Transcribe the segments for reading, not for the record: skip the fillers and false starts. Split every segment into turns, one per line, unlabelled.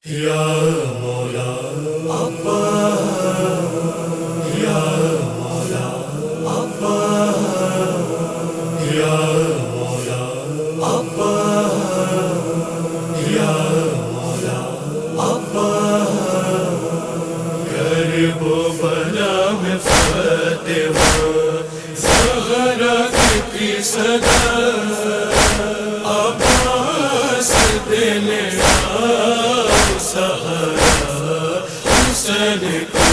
یا مولا ابا، یا مولا ابا، یا مولا ابا، یا مولا ابا، غریب و بلا میں فتح زہرا کی صدا، عباس دینے سہارا حسین کو،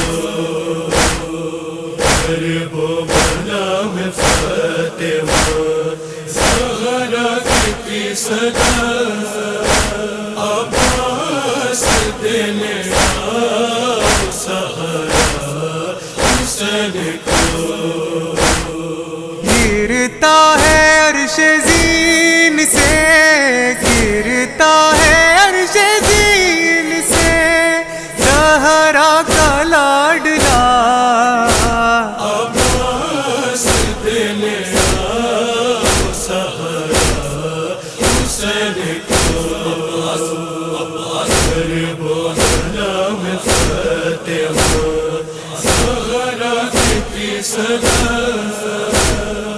غریب و بلا میں فتح زہرا کی صدا، عباس دینے سہارا حسین کو۔
گرتا ہے عرش زین سے، گرتا ہے عرش زین سے زہرا کا لاڈلا،
عباس دینے سہارا حسین کو، غریب و بلا میں فتح زہرا کی صدا،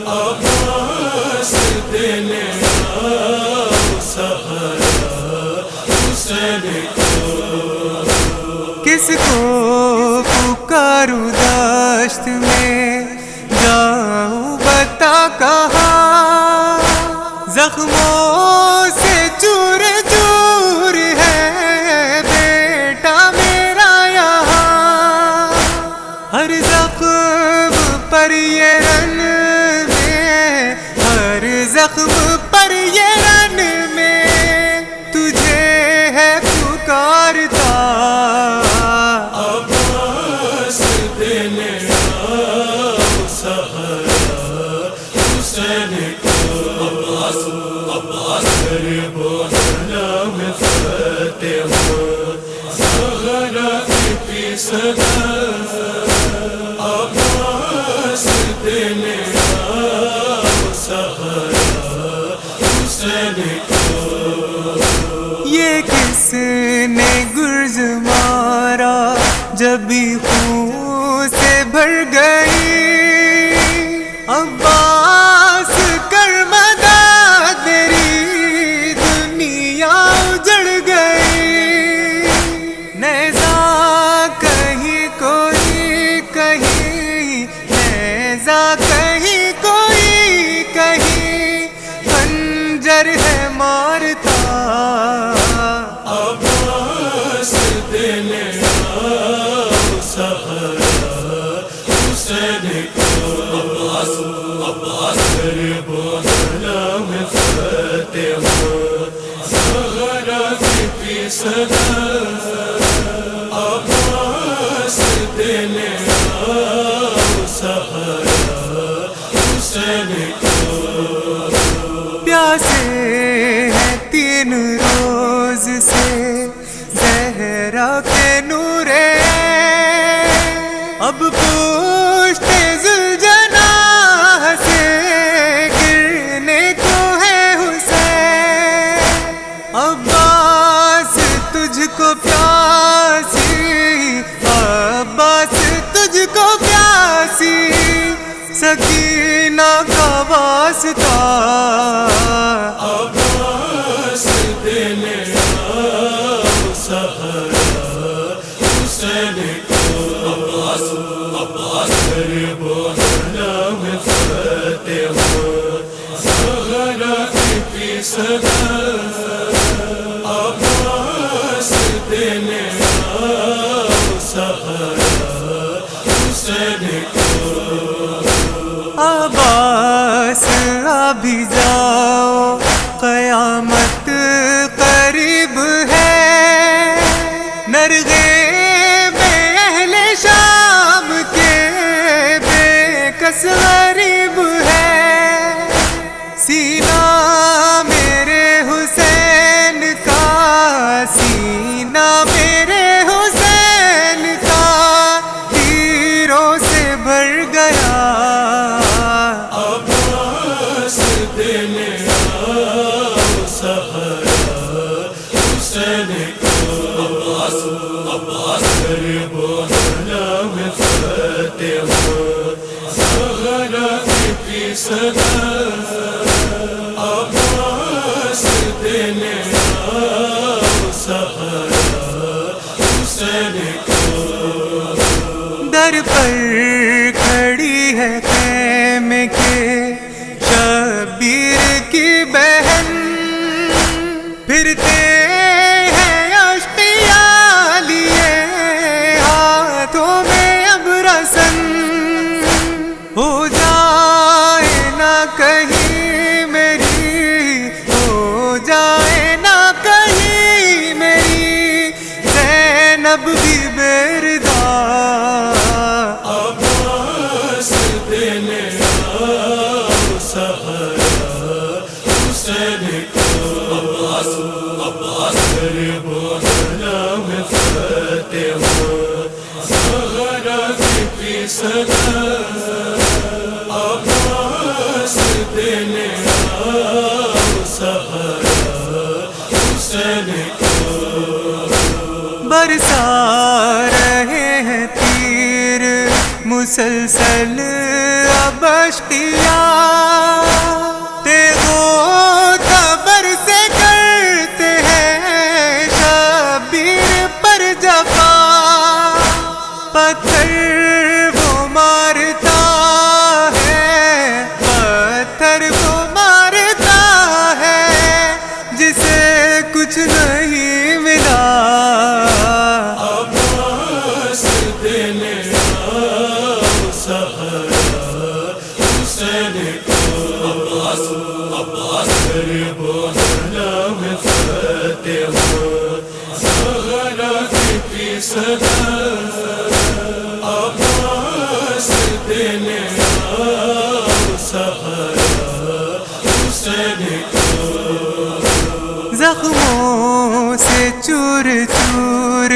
عباس دینے سہارا حسین کو۔
کس کو پکاروں دشت میں جاؤں بتا کہاں، زخموں سے چور چور ہے بیٹا میرا یہاں، ہر زخم پر یہ رن میں، ہر زخم پر یہ رن میں تجھے ہے پکارتا،
عباس دینے سہارا حسین کو، غریب و بلا میں فتح زہرا کی صدا، عباس دینے سہارا حسین کو۔
یہ کس نے گرز مارا جبھی خون سے بھر گئی، عباس کر مدد میری دنیا اجڑ گئی، نیزہ کہیں کوئی کہیں، نیزہ کہیں کوئی کہیں، خنجر ہے مارتا،
عباس دینے سہارا حسین کو، غریب و بلا میں فتح زہرا کی صدا، عباس دینے سہارا حسین کو۔
پیاسے ہیں 3 روز سے زہرا کے نورے، اب پوچھتے ذوالجناح سے گرنے کو ہے حسین، عباس تجھ کو پیاسی، عباس تجھ کو پیاسی، سکینہ کا واسطہ،
عباس دینے سہارا حسین کو، غریب و بلا میں فتح زہرا کی صدا، عباس دینے سہارا حسین کو۔
عباس ابھی جاؤ قیامت قریب ہے، نرغے میں اہل شام کے بے کس غریب ہے، سینہ میرے حسین کا، سینہ میرے حسین کا تیروں سے بھر گیا،
عباس دینے سہارا حسین کو، کی صدا عباس دینے آؤ سہارا حسین کو
در پر کھڑی ہے خیمے کے شبیر کی بہن پھرتے ہیں اشقیاء لیے ہاتھوں میں اب رسن ہو جائے نہ کہیں میری ہو جائے نہ کہیں میری زینب بھی بیردار
عباس دینے آؤ سہارا حسین کو عباس غریب و غلام فتح ہو سہارا کی صدا عباس دینے آؤ سہارا حسین کو
برسا رہے ہیں تیر مسلسل اب اشقیاء تیغ و تبر سے کرتے ہیں شبیر پر جفا پتھر وہ مارتا ہے پتھر وہ مارتا ہے جسے کچھ نہیں ملا
عباس دینے آؤ سہارا حسین کو عباس غریب و غلام فتح ہو سہارا کی صدا عباس دینے آؤ سہارا حسین کو
زخموں سے چور چور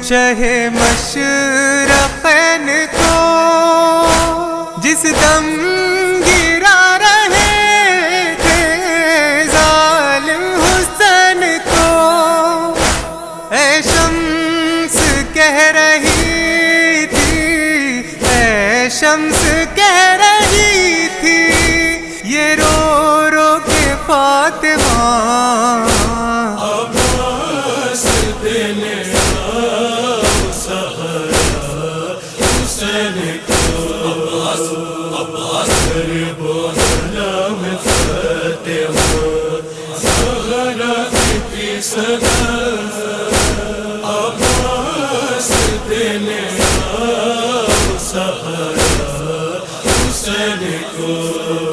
شہ مشرقین کو جس دم گرا رہے تھے ظالم حسین کو اے شمس کہہ رہی تھی اے شمس کہہ رہی تھی یہ رو رو کے فاطمہ
عباس دینے آؤ سہارا حسین کو عباس غریب و غلام فتح ہو سہارا کی صدا عباس دینے آؤ سہارا حسین کو